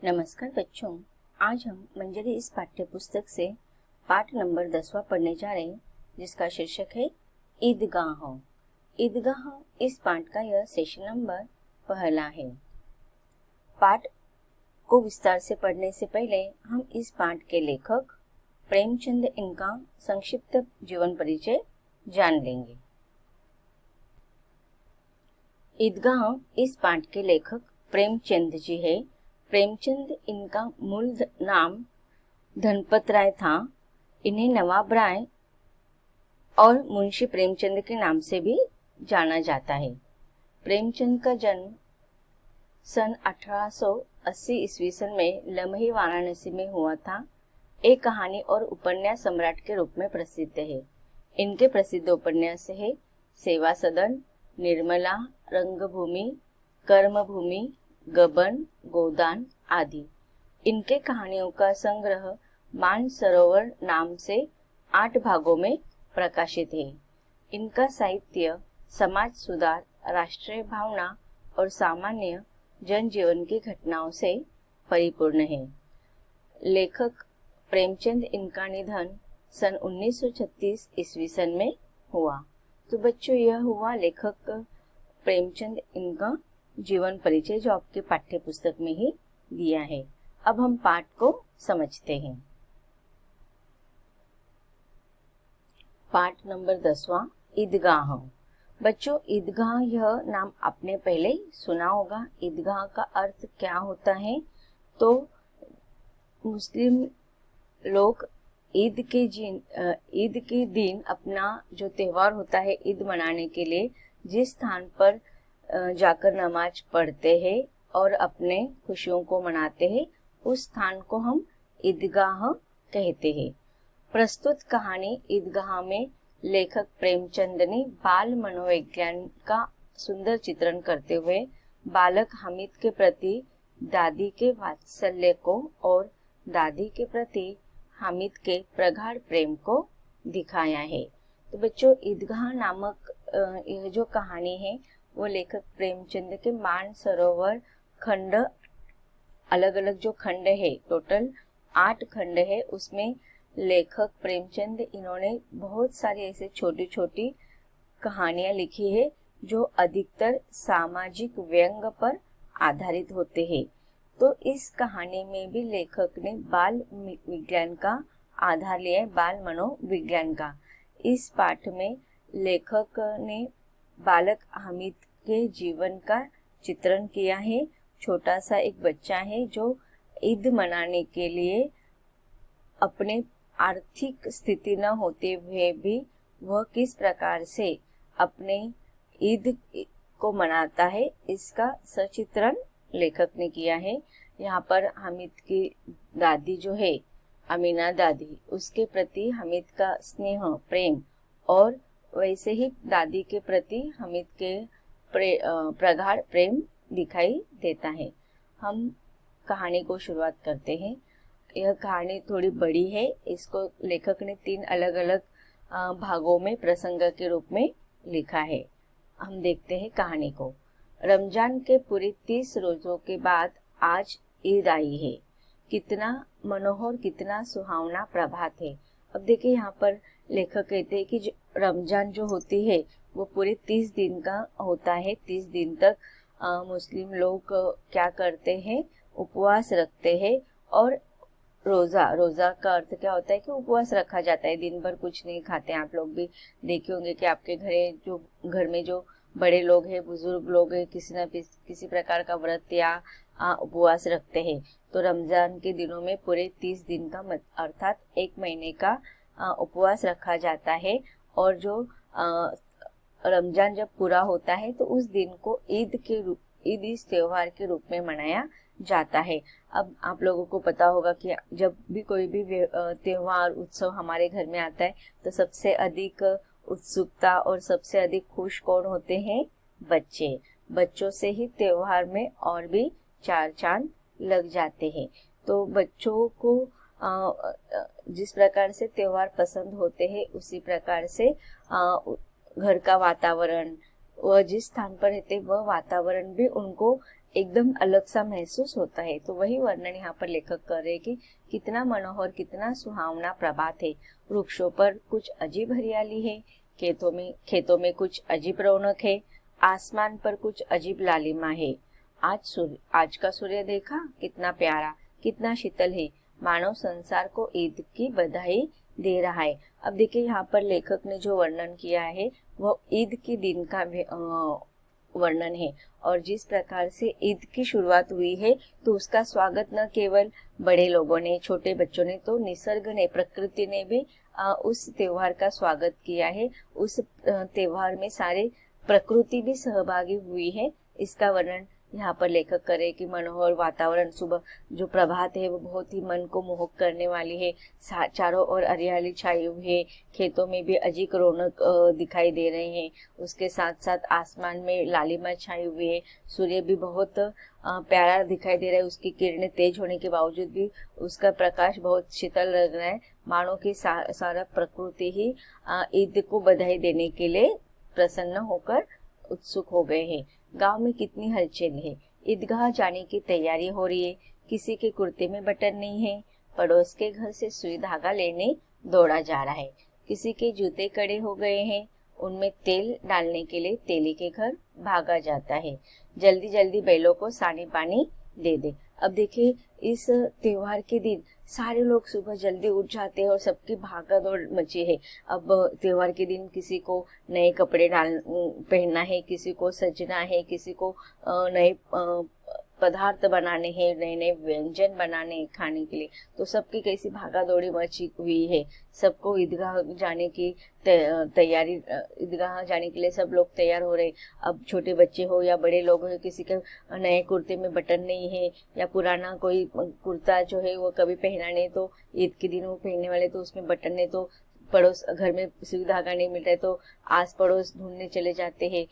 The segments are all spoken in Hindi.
नमस्कार बच्चों, आज हम मंजरी इस पाठ्य पुस्तक से पाठ नंबर 10वां पढ़ने जा रहे हैं, जिसका शीर्षक है ईदगाह। ईदगाह इस पाठ का यह सेशन नंबर पहला है। पाठ को विस्तार से पढ़ने से पहले हम इस पाठ के लेखक प्रेमचंद इनका संक्षिप्त जीवन परिचय जान लेंगे। ईदगाह इस पाठ के लेखक प्रेमचंद जी है। प्रेमचंद इनका मूल नाम धनपत राय था। इन्हें नवाब राय और मुंशी प्रेमचंद के नाम से भी जाना जाता है। प्रेमचंद का जन्म सन 1880 ईस्वी सन में लम्हे वाराणसी में हुआ था। एक कहानी और उपन्यास सम्राट के रूप में प्रसिद्ध है। इनके प्रसिद्ध उपन्यास है सेवा सदन, निर्मला, रंगभूमि, कर्मभूमि, गबन, गोदान आदि। इनके कहानियों का संग्रह मानसरोवर नाम से 8 भागों में प्रकाशित है। इनका साहित्य समाज सुधार, राष्ट्रीय भावना और सामान्य जनजीवन की घटनाओं से परिपूर्ण है। लेखक प्रेमचंद इनका निधन सन 1936 ईस्वी सन में हुआ। तो बच्चों, यह हुआ लेखक प्रेमचंद इनका जीवन परिचय, जो आपके पाठ्य पुस्तक में ही दिया है। अब हम पाठ को समझते हैं। पाठ नंबर 10वां, ईदगाह। बच्चों, ईदगाह यह नाम आपने पहले सुना होगा। ईदगाह का अर्थ क्या होता है? तो मुस्लिम लोग ईद के दिन अपना जो त्योहार होता है ईद मनाने के लिए जिस स्थान पर जाकर नमाज पढ़ते हैं और अपने खुशियों को मनाते हैं, उस स्थान को हम ईदगाह कहते हैं। प्रस्तुत कहानी ईदगाह में लेखक प्रेमचंद ने बाल मनोविज्ञान का सुंदर चित्रण करते हुए बालक हामिद के प्रति दादी के वात्सल्य को और दादी के प्रति हामिद के प्रगाढ़ प्रेम को दिखाया है। तो बच्चों, ईदगाह नामक यह जो कहानी है वो लेखक प्रेमचंद के मानसरोवर खंड, अलग अलग जो खंड है, टोटल 8 खंड है, उसमें लेखक प्रेमचंद इन्होंने बहुत सारी ऐसे छोटी छोटी कहानियां लिखी है जो अधिकतर सामाजिक व्यंग पर आधारित होते हैं। तो इस कहानी में भी लेखक ने बाल विज्ञान का आधार लिया है, बाल मनोविज्ञान का। इस पाठ में लेखक ने बालक हामिद के जीवन का चित्रण किया है। छोटा सा एक बच्चा है जो ईद मनाने के लिए अपने आर्थिक स्थिति न होते हुए भी वह किस प्रकार से अपने ईद को मनाता है, इसका सचित्रण लेखक ने किया है। यहाँ पर हामिद की दादी जो है अमीना दादी, उसके प्रति हामिद का स्नेह, प्रेम और वैसे ही दादी के प्रति हामिद के प्रगाढ़ प्रेम दिखाई देता है। हम कहानी को शुरुआत करते हैं। यह कहानी थोड़ी बड़ी है। इसको लेखक ने 3 अलग अलग भागों में प्रसंग के रूप में लिखा है। हम देखते हैं कहानी को। रमजान के पूरे 30 रोजों के बाद आज ईद आई है। कितना मनोहर, कितना सुहावना प्रभात है। अब देखिए, यहाँ पर लेखक कहते हैं कि रमजान जो होती है वो पूरे 30 दिन का होता है। 30 दिन तक मुस्लिम लोग क्या करते हैं, उपवास रखते हैं। और रोजा का अर्थ क्या होता है कि उपवास रखा जाता है, दिन भर कुछ नहीं खाते। आप लोग भी देखे होंगे कि आपके घर में जो बड़े लोग हैं, बुजुर्ग लोग हैं, किसी प्रकार का व्रत या उपवास रखते हैं। तो रमजान के दिनों में पूरे 30 दिन का अर्थात 1 महीने का उपवास रखा जाता है। और जो रमजान जब पूरा होता है तो उस दिन को ईद इस त्योहार के रूप में मनाया जाता है। अब आप लोगों को पता होगा कि जब भी कोई भी त्योहार उत्सव हमारे घर में आता है तो सबसे अधिक उत्सुकता और सबसे अधिक खुश कौन होते हैं? बच्चे। बच्चों से ही त्योहार में और भी 4 चांद लग जाते हैं। तो बच्चों को जिस प्रकार से त्योहार पसंद होते हैं, उसी प्रकार से घर का वातावरण, वह जिस स्थान पर रहते वह वातावरण भी उनको एकदम अलग सा महसूस होता है। तो वही वर्णन यहाँ पर लेखक कर रहे हैं कि कितना मनोहर, कितना सुहावना प्रभात है। वृक्षों पर कुछ अजीब हरियाली है, खेतों में कुछ अजीब रौनक है, आसमान पर कुछ अजीब लालिमा है। आज का सूर्य देखा, कितना प्यारा, कितना शीतल है, मानव संसार को ईद की बधाई दे रहा है। अब देखिए यहाँ पर लेखक ने जो वर्णन किया है वो ईद के दिन का वर्णन है, और जिस प्रकार से ईद की शुरुआत हुई है तो उसका स्वागत न केवल बड़े लोगों ने, छोटे बच्चों ने, तो निसर्ग ने, प्रकृति ने भी उस त्योहार का स्वागत किया है। उस त्योहार में सारे प्रकृति भी सहभागी हुई है। इसका वर्णन यहाँ पर लेखक करे कि मनोहर वातावरण, सुबह जो प्रभात है वो बहुत ही मन को मोहक करने वाली है। चारों ओर हरियाली छाई हुई है, खेतों में भी अजीब रौनक दिखाई दे रहे हैं। उसके साथ साथ आसमान में लालिमा छाई हुई है, सूर्य भी बहुत प्यारा दिखाई दे रहा है। उसकी किरणें तेज होने के बावजूद भी उसका प्रकाश बहुत शीतल लग रहा है। मानो कि सारा प्रकृति ही ईद को बधाई देने के लिए प्रसन्न होकर उत्सुक हो गए हैं। गांव में कितनी हलचल है, ईदगाह जाने की तैयारी हो रही है। किसी के कुर्ते में बटन नहीं है, पड़ोस के घर से सुई धागा लेने दौड़ा जा रहा है। किसी के जूते कड़े हो गए हैं, उनमें तेल डालने के लिए तेली के घर भागा जाता है। जल्दी जल्दी बैलों को सानी पानी दे दे। अब देखिए इस त्योहार के दिन सारे लोग सुबह जल्दी उठ जाते हैं और सबकी भागा दौड़ मची है। अब त्योहार के दिन किसी को नए कपड़े पहनना है, किसी को सजना है, किसी को नए पदार्थ बनाने हैं, नए नए व्यंजन बनाने हैं खाने के लिए। तो सबकी कैसी भागा दौड़ी मची हुई है। सबको ईदगाह जाने की तैयारी, ईदगाह जाने के लिए सब लोग तैयार हो रहे। अब छोटे बच्चे हो या बड़े लोग हो, किसी के नए कुर्ते में बटन नहीं है या पुराना कोई कुर्ता जो है वो कभी पहना नहीं, तो ईद के दिन वो पहनने वाले तो उसमें बटन नहीं, तो पड़ोस घर में सुई धागा नहीं मिल रहा है तो आस पड़ोस ढूंढने चले जाते हैं।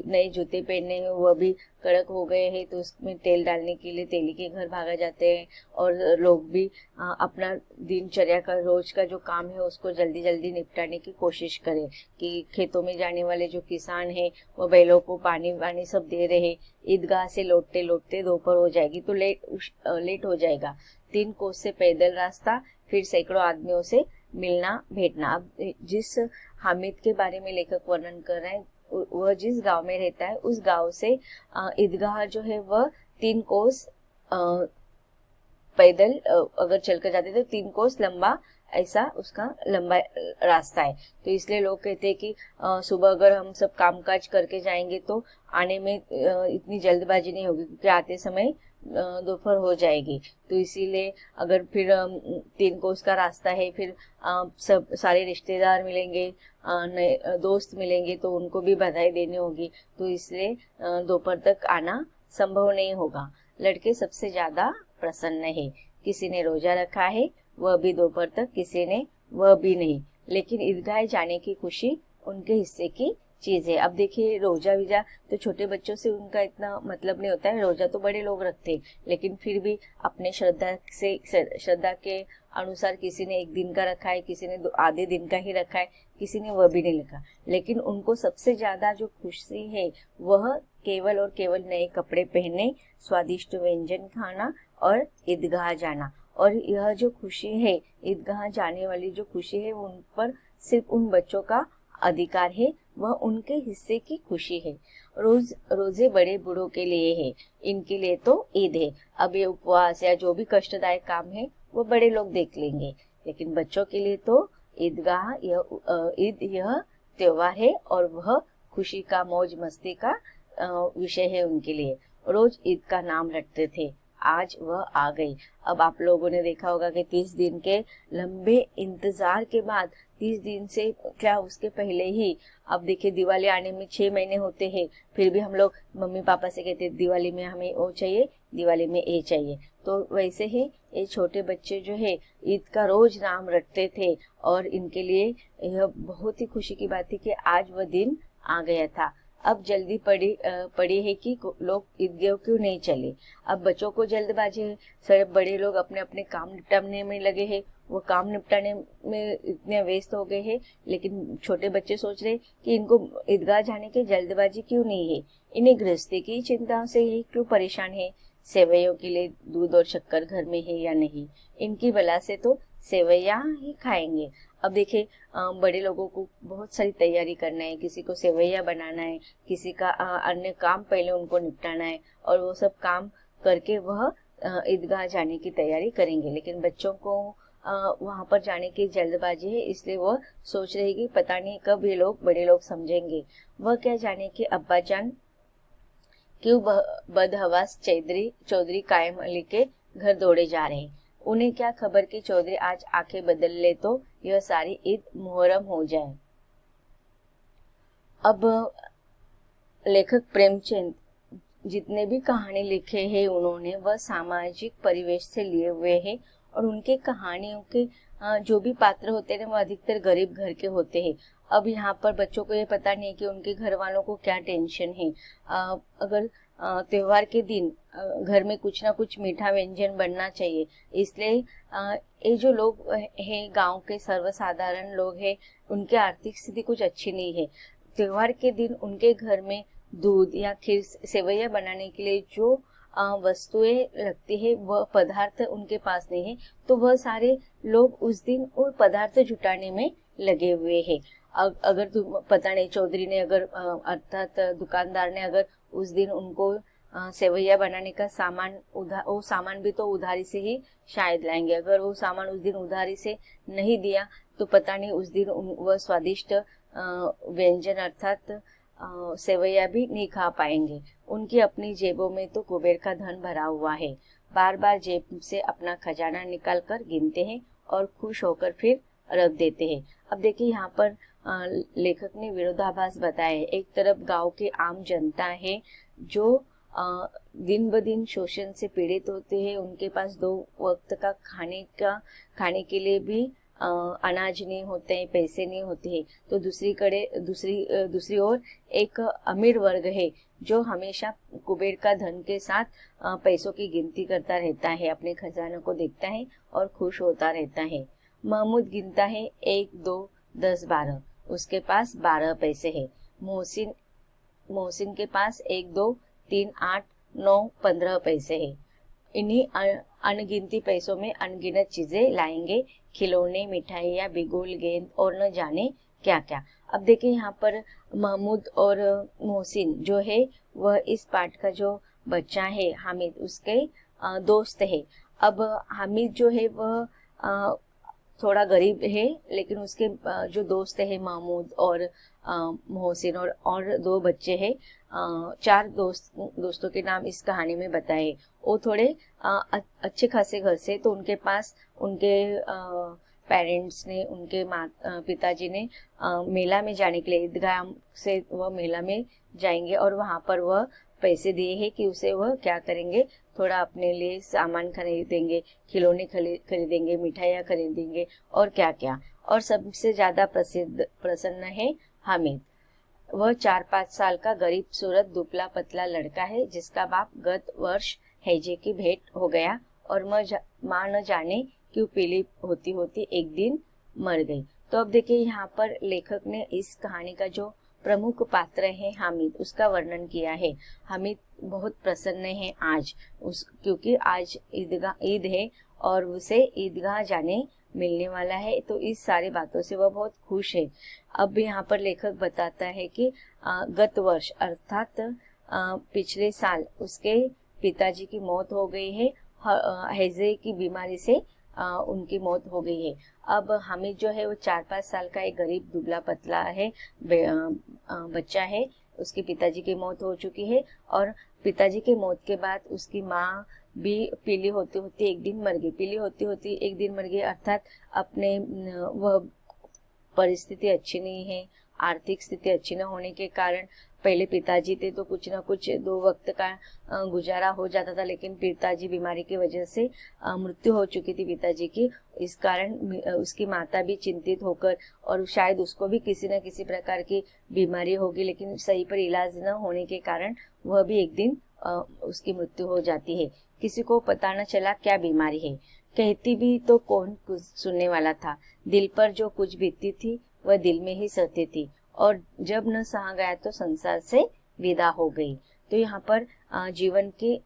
नए जूते पहनने हैं, वो अभी कड़क हो गए हैं तो उसमें तेल डालने के लिए तेली के घर भागा जाते हैं। और लोग भी अपना दिनचर्या का, रोज का जो काम है उसको जल्दी जल्दी निपटाने की कोशिश करें। कि खेतों में जाने वाले जो किसान हैं वो बैलों को पानी वानी सब दे रहे। ईदगाह से लौटते लौटते दोपहर हो जाएगी तो लेट हो जाएगा। 3 कोस से पैदल रास्ता, फिर सैकड़ों आदमियों से मिलना भेटना। अब जिस हामिद के बारे में लेखक वर्णन कर रहे हैं, वह जिस गांव में रहता है उस गांव से ईदगाह जो है वह 3 कोस पैदल अगर चलकर जाते तो 3 कोस लंबा, ऐसा उसका लंबा रास्ता है। तो इसलिए लोग कहते हैं कि सुबह अगर हम सब कामकाज करके जाएंगे तो आने में इतनी जल्दबाजी नहीं होगी, क्योंकि आते समय दोपहर हो जाएगी। तो इसीलिए अगर फिर 3 कोस का रास्ता है, फिर सब सारे रिश्तेदार मिलेंगे, नए दोस्त मिलेंगे तो उनको भी बधाई देनी होगी। तो इसलिए दोपहर तक आना संभव नहीं होगा। लड़के सबसे ज्यादा प्रसन्न है। किसी ने रोजा रखा है, वह भी दोपहर तक, किसी ने वह भी नहीं। लेकिन ईदगाह जाने की खुशी उनके हिस्से की चीज है। अब देखिए रोजा वीजा तो छोटे बच्चों से उनका इतना मतलब नहीं होता है, रोजा तो बड़े लोग रखते हैं, लेकिन फिर भी अपने श्रद्धा के अनुसार किसी ने 1 दिन का रखा है, किसी ने आधे दिन का ही रखा है, किसी ने वह भी नहीं रखा। लेकिन उनको सबसे ज्यादा जो खुशी है वह केवल और केवल नए कपड़े पहनने, स्वादिष्ट व्यंजन खाना और ईदगाह जाना। और यह जो खुशी है, ईदगाह जाने वाली जो खुशी है, उन पर सिर्फ उन बच्चों का अधिकार है, वह उनके हिस्से की खुशी है। रोजे बड़े बूढ़ों के लिए है, इनके लिए तो ईद है। अब ये उपवास या जो भी कष्टदायक काम है वो बड़े लोग देख लेंगे, लेकिन बच्चों के लिए तो ईदगाह ईद यह त्योहार है और वह खुशी का, मौज मस्ती का विषय है उनके लिए। रोज ईद का नाम रटते थे, आज वह आ गई। अब आप लोगों ने देखा होगा कि 30 दिन के लंबे इंतजार के बाद, 30 दिन से क्या उसके पहले ही, अब देखिए दिवाली आने में 6 महीने होते हैं, फिर भी हम लोग मम्मी पापा से कहते दिवाली में हमें वो चाहिए, दिवाली में ये चाहिए। तो वैसे ही ये छोटे बच्चे जो है ईद का रोज नाम रटते थे और इनके लिए यह बहुत ही खुशी की बात थी कि आज वह दिन आ गया था। अब जल्दी पड़ी है कि लोग ईदगाह क्यों नहीं चले। अब बच्चों को जल्दबाजी है, सब बड़े लोग अपने अपने काम निपटाने में लगे हैं, वो काम निपटाने में इतने व्यस्त हो गए हैं, लेकिन छोटे बच्चे सोच रहे कि इनको ईदगाह जाने की जल्दबाजी क्यों नहीं है, इन्हें गृहस्थी की चिंता से ही क्यों परेशान है, सेवैयों के लिए दूध और शक्कर घर में है या नहीं, इनकी बला से तो सेवैया ही खाएंगे। अब देखिए बड़े लोगों को बहुत सारी तैयारी करना है, किसी को सेवैया बनाना है, किसी का अन्य काम पहले उनको निपटाना है, और वो सब काम करके वह ईदगाह जाने की तैयारी करेंगे। लेकिन बच्चों को वहां पर जाने की जल्दबाजी है, इसलिए वह सोच रहे कि पता नहीं कब ये लोग बड़े लोग समझेंगे। वह क्या जाने कि अब्बा जान क्यों बदहवास चौधरी कायम अली के घर दौड़े जा रहे हैं। उन्हें क्या खबर कि चौधरी आज आंखें बदल ले तो यह सारी ईद मुहर्रम हो जाए। अब लेखक प्रेमचंद जितने भी कहानी लिखे हैं उन्होंने वह सामाजिक परिवेश से लिए हुए हैं, और उनके कहानियों के जो भी पात्र होते हैं वो अधिकतर गरीब घर के होते हैं। अब यहाँ पर बच्चों को ये पता नहीं कि उनके घर वालों को क्या टेंशन है। अगर त्योहार के दिन घर में कुछ ना कुछ मीठा व्यंजन बनना चाहिए, इसलिए ये जो लोग हैं गांव के सर्वसाधारण लोग हैं, उनकी आर्थिक स्थिति कुछ अच्छी नहीं है। त्योहार के दिन उनके घर में दूध या खीर सेवैया बनाने के लिए जो वस्तुएं लगती है वह पदार्थ उनके पास नहीं है, तो वह सारे लोग उस दिन वो पदार्थ जुटाने में लगे हुए हैं। अगर पता नहीं चौधरी ने अगर अर्थात दुकानदार ने अगर उस दिन उनको सेवैया बनाने का सामान वो सामान भी तो उधारी से ही शायद लाएंगे। अगर वो सामान उस दिन उधारी से नहीं दिया तो पता नहीं उस दिन वह स्वादिष्ट व्यंजन अर्थात सेवैया भी नहीं खा पाएंगे। उनकी अपनी जेबों में तो कुबेर का धन भरा हुआ है, बार बार जेब से अपना खजाना निकाल कर गिनते हैं और खुश होकर फिर रख देते हैं। अब देखिए यहाँ पर लेखक ने विरोधाभास बताया है। एक तरफ गांव के आम जनता है जो दिन ब दिन शोषण से पीड़ित होते हैं, उनके पास 2 वक्त का खाने के लिए भी अनाज नहीं होते हैं, पैसे नहीं होते हैं। तो दूसरी ओर एक अमीर वर्ग है जो हमेशा कुबेर का धन के साथ पैसों की गिनती करता रहता है, अपने खजानों को देखता है और खुश होता रहता है। महमूद गिनता है 1, 2, 10, 12, उसके पास 12 पैसे है। मोहसिन के पास 1, 2, 3, 8, 9, 15 पैसे है। इन्हीं अनगिनती पैसों में अनगिनत चीजें लाएंगे, खिलौने, मिठाइयाँ, बिगुल, गेंद और न जाने क्या क्या। अब देखिए यहाँ पर महमूद और मोहसिन जो है वह इस पाठ का जो बच्चा है हामिद उसके दोस्त है। अब हामिद जो है वह थोड़ा गरीब है, लेकिन उसके जो दोस्त है महमूद और मोहसिन और 2 बच्चे हैं, 4 दोस्तों के नाम इस कहानी में बताए। वो थोड़े अच्छे खासे घर से, तो उनके पास उनके पेरेंट्स ने, उनके पिताजी ने मेला में जाने के लिए ईदगाह से वह मेला में जाएंगे और वहाँ पर वह पैसे दिए हैं कि उसे वह क्या करेंगे, थोड़ा अपने लिए सामान खरीदेंगे, खिलौने खरीदेंगे, मिठाइयाँ खरीदेंगे और क्या क्या। और सबसे ज्यादा प्रसन्न है हामिद। वह 4-5 साल का गरीब सूरत दुबला पतला लड़का है जिसका बाप गत वर्ष हैजे की भेंट हो गया और माँ न जाने क्यों पीली होती होती एक दिन मर गई। तो अब देखिए यहाँ पर लेखक ने इस कहानी का जो प्रमुख पात्र है हामिद, उसका वर्णन किया है। हामिद बहुत प्रसन्न है आज क्योंकि आज ईद है और उसे ईदगाह जाने मिलने वाला है, तो इस सारी बातों से वह बहुत खुश है। अब यहाँ पर लेखक बताता है कि गत वर्ष अर्थात पिछले साल उसके पिताजी की मौत हो गई है, हैजे की बीमारी से उनकी मौत हो गई है। अब हामिद जो है वो 4-5 साल का एक गरीब दुबला पतला है बच्चा है, उसके पिताजी की मौत हो चुकी है और पिताजी के मौत के बाद उसकी माँ भी पीली होती होती एक दिन मर गई। पीली होती होती एक दिन मर गई अर्थात अपने वह परिस्थिति अच्छी नहीं है, आर्थिक स्थिति अच्छी न होने के कारण पहले पिताजी थे तो कुछ ना कुछ 2 वक्त का गुजारा हो जाता था, लेकिन पिताजी बीमारी की वजह से मृत्यु हो चुकी थी पिताजी की। इस कारण उसकी माता भी चिंतित होकर, और शायद उसको भी किसी न किसी प्रकार की बीमारी होगी, लेकिन सही पर इलाज न होने के कारण वह भी एक दिन उसकी मृत्यु हो जाती है। किसी को पता न चला क्या बीमारी है, कहती भी तो कौन कुछ सुनने वाला था। दिल पर जो कुछ बीतती थी वह दिल में ही सहती थी, और जब न सहा गया तो संसार से विदा हो गई। तो यहाँ पर जीवन की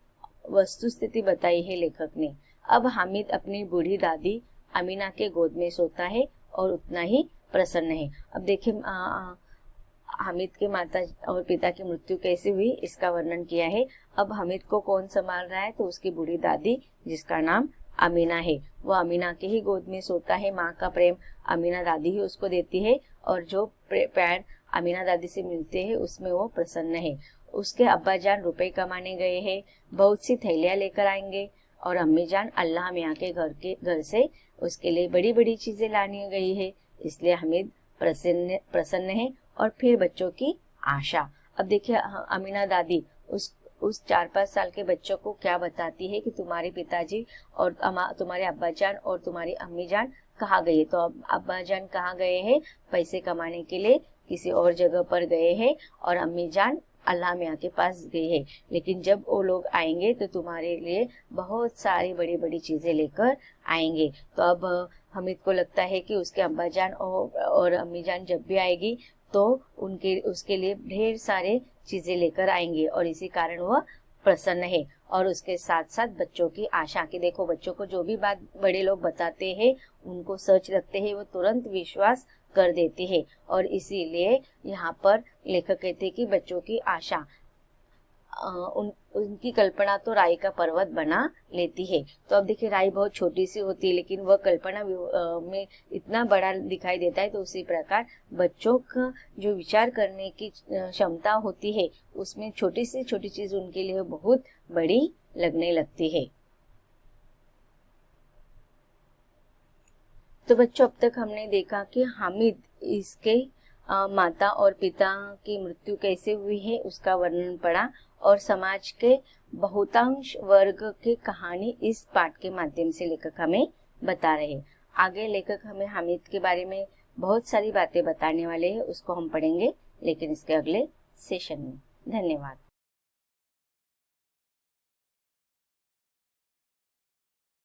वस्तु स्थिति बताई है लेखक ने। अब हामिद अपनी बूढ़ी दादी अमीना के गोद में सोता है और उतना ही प्रसन्न है। अब देखिए हामिद के माता और पिता की मृत्यु कैसे हुई इसका वर्णन किया है। अब हामिद को कौन संभाल रहा है, तो उसकी बूढ़ी दादी जिसका नाम अमीना है, वो अमीना के ही गोद में सोता है। माँ का प्रेम अमीना दादी ही उसको देती है, और जो प्यार अमीना दादी से मिलते हैं उसमें वो प्रसन्न है। उसके अब्बा जान रुपए कमाने गए हैं, बहुत सी थैलियाँ लेकर आएंगे, और अम्मी जान अल्लाह मियाँ के घर से उसके लिए बड़ी बड़ी चीजें लानी गई है, इसलिए हामिद प्रसन्न है। और फिर बच्चों की आशा। अब देखिए अमीना दादी उस 4-5 साल के बच्चों को क्या बताती है कि तुम्हारे पिताजी और तुम्हारे अब्बा जान और तुम्हारी अम्मी जान कहाँ गए। तो अब अब्बा जान कहाँ गए हैं, पैसे कमाने के लिए किसी और जगह पर गए हैं, और अम्मी जान अल्लाह मियाँ के पास गई है। लेकिन जब वो लोग आएंगे तो तुम्हारे लिए बहुत सारी बड़ी बड़ी चीजें लेकर आएंगे। तो अब हामिद को लगता है कि उसके अब्बा जान और अम्मी जान जब भी आएगी तो उसके लिए ढेर सारे चीजें लेकर आएंगे, और इसी कारण वह प्रसन्न है। और उसके साथ साथ बच्चों की आशा कि देखो बच्चों को जो भी बात बड़े लोग बताते हैं उनको सच लगते हैं, वो तुरंत विश्वास कर देते हैं। और इसीलिए यहाँ पर लेखक कहते हैं कि बच्चों की आशा उनकी कल्पना तो राई का पर्वत बना लेती है। तो अब देखिए राई बहुत छोटी सी होती है, लेकिन वह कल्पना में इतना बड़ा दिखाई देता है। तो उसी प्रकार बच्चों का जो विचार करने की क्षमता होती है उसमें छोटी से छोटी चीज उनके लिए बहुत बड़ी लगने लगती है। तो बच्चों अब तक हमने देखा कि हामिद इसके माता और पिता की मृत्यु कैसे हुई है उसका वर्णन पढ़ा, और समाज के बहुतांश वर्ग की कहानी इस पाठ के माध्यम से लेखक हमें बता रहे हैं। आगे लेखक हमें हामिद के बारे में बहुत सारी बातें बताने वाले हैं, उसको हम पढ़ेंगे लेकिन इसके अगले सेशन में। धन्यवाद।